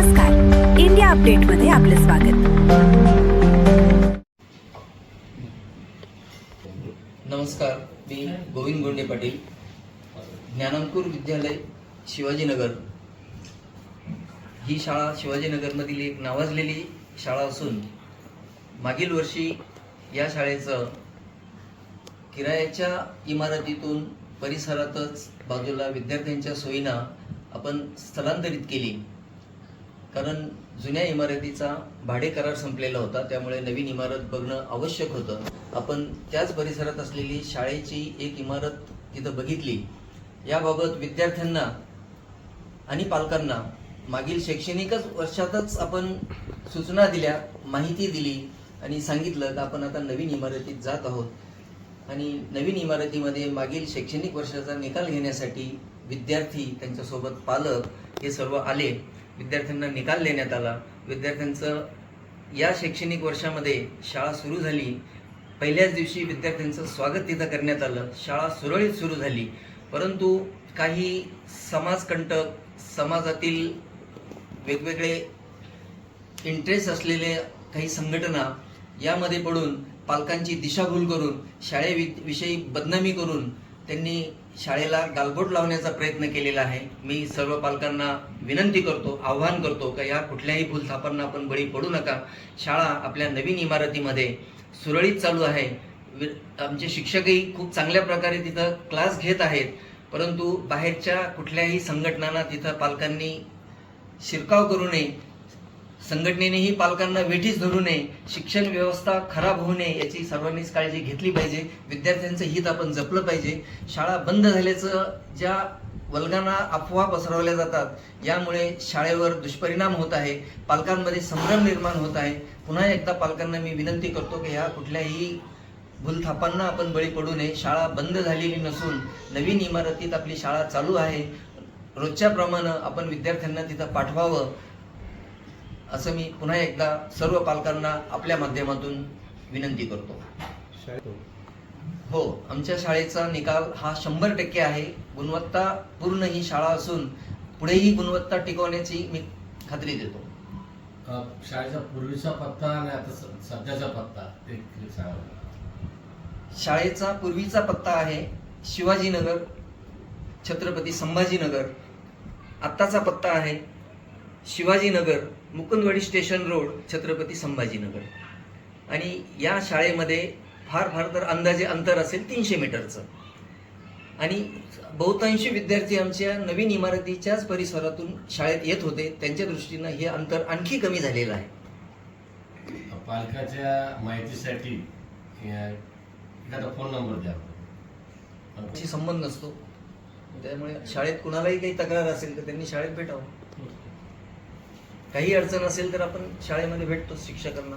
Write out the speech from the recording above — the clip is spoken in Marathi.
नमस्कार, इंडिया अपडेटमध्ये आपले स्वागत. नमस्कार, मी गोविंद गोंडे पाटील. ज्ञानांकुर विद्यालय शिवाजीनगर ही शाळा शिवाजीनगरमधील एक नावाजलेली शाळा असून मागील वर्षी या शाळेचं किरायाच्या इमारतीतून परिसरातच बाजूला विद्यार्थ्यांच्या सोयीनं आपण स्थलांतरित केली. कारण जुन्या इमारतीचा भाडे करार संपलेला होता, त्यामुळे नवीन इमारत बघणं आवश्यक होतं. आपण त्याच परिसरात असलेली शाळेची एक इमारत तिथं बघितली. याबाबत विद्यार्थ्यांना आणि पालकांना मागील शैक्षणिकच वर्षातच आपण सूचना दिल्या, माहिती दिली आणि सांगितलं की आपण आता नवीन इमारतीत जात आहोत आणि नवीन इमारतीमध्ये मागील शैक्षणिक वर्षाचा निकाल घेण्यासाठी विद्यार्थी, त्यांच्यासोबत पालक हे सर्व आले. विद्यार्थ्यांना निकाल देण्यात आला. विद्यार्थ्यांचं या शैक्षणिक वर्षामध्ये शाळा सुरू झाली. पहिल्याच दिवशी विद्यार्थ्यांचं स्वागत तिथं करण्यात आलं. शाळा सुरळीत सुरू झाली. परंतु काही समाजकंटक, समाजातील वेगवेगळे इंटरेस्ट असलेले काही संघटना यामध्ये पडून पालकांची दिशाभूल करून, शाळेविषयी बदनामी करून त्यांनी शाळेला गालबोट लावण्याचा प्रयत्न केलेला आहे. मी सर्व पालकांना विनंती करतो, आव्हान करतो की या कुठल्याही भूलथापांना आपण बळी पडू नका. शाळा आपल्या नवीन इमारतीमध्ये सुरळीत चालू आहे. आमचे शिक्षकही खूप चांगल्या प्रकारे तिथं क्लास घेत आहेत. परंतु बाहेरच्या कुठल्याही संघटनांना तिथं पालकांनी शिरकाव करू नये, संघटनेनेही पालकांना वेठीस धरू नये, शिक्षण व्यवस्था खराब होऊ नये याची सर्वांनीच काळजी घेतली पाहिजे. विद्यार्थ्यांचं हित आपण जपलं पाहिजे. शाळा बंद झाल्याचं ज्या वल्गना अफवा पसरवल्या जातात, यामुळे शाळेवर दुष्परिणाम होत आहे, पालकांमध्ये संभ्रम निर्माण होत आहे. पुन्हा एकदा पालकांना मी विनंती करतो की ह्या कुठल्याही भूलथापांना आपण बळी पडू नये. शाळा बंद झालेली नसून नवीन इमारतीत आपली शाळा चालू आहे. रोजच्या प्रमाणे आपण विद्यार्थ्यांना तिथं पाठवावं असं मी पुन्हा एकदा सर्व पालकांना आपल्या माध्यमातून विनंती करतो. हो, आमच्या शाळेचा निकाल हा 100% आहे. गुणवत्तापूर्ण ही शाळा असून पुढेही गुणवत्ता टिकवण्याची मी खात्री देतो. शाळेचा पूर्वीचा पत्ता आणि आता सध्याचा पत्ता ते सांगा. शाळेचा पूर्वीचा पत्ता आहे शिवाजीनगर, छत्रपती संभाजीनगर. आत्ताचा पत्ता आहे शिवाजीनगर, मुकुंदवाडी स्टेशन रोड, छत्रपती संभाजीनगर. आणि या शाळेमध्ये फार तर अंदाजे अंतर असेल 300 मीटरचं. आणि बहुतांशी विद्यार्थी आमच्या नवीन इमारतीच्याच परिसरातून शाळेत येत होते. त्यांच्या दृष्टीनं हे अंतर आणखी कमी झालेलं आहे. पालकाच्या माहितीसाठी एखादा फोन नंबर द्या. संबंध नसतो, त्यामुळे शाळेत कुणालाही काही तक्रार असेल तर त्यांनी शाळेत भेटावं. काही अडचण असेल तर आपण शाळेमध्ये भेटतो शिक्षकांना.